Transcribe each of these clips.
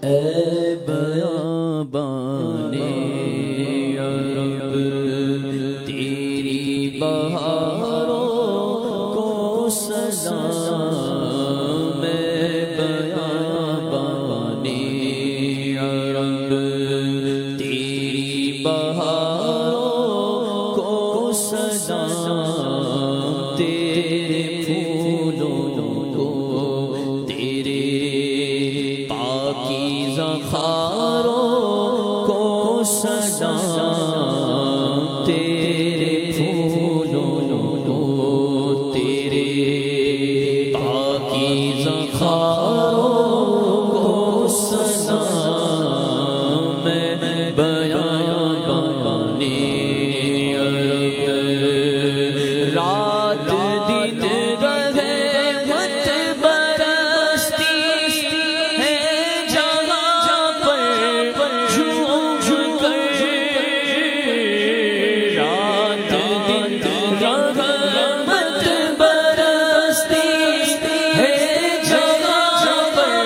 اے بیابانے عرب تیری بہاروں کو سلام، اے بیابانے عرب تیری بہاروں کو سلام، تیرے پھولوں کو تیرے پاکیزہ خاروں کو سلام، تیرے پھولوں کو تیرے پاکیزہ خاروں کو سلام، میں بیابانے عرب رات دن رحمت برستی ہے جہاں پر جھوم کر، رات دن رحمت برستی ہے جہاں پر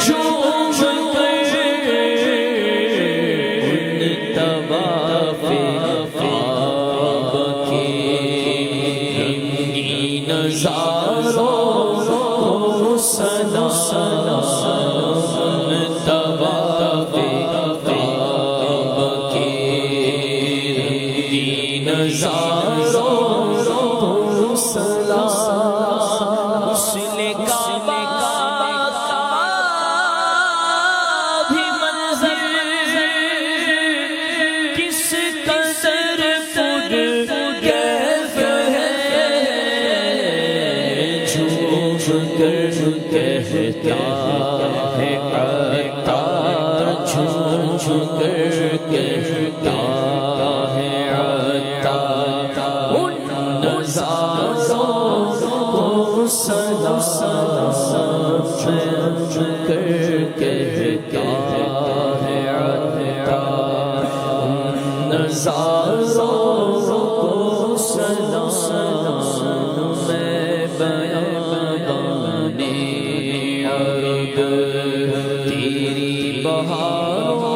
جھوم کر، ان طواف کعبہ کے رنگین نظاروں کو سلام، طواف کعبہ کے رنگین نظاروں کو سلام، غسل کعبہ کا بھی منظر کس قدر پرکیف ہے، جھوم کر کہتا ہے عطار، جھوم کر کہتا ہے عطار، ان نظاروں کو سلام، جھوم کر کہتا ہے عطار، ان نظاروں کو سلام، میں بیابانے عرب تیری بہاروں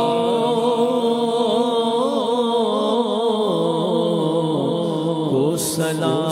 کو سلام۔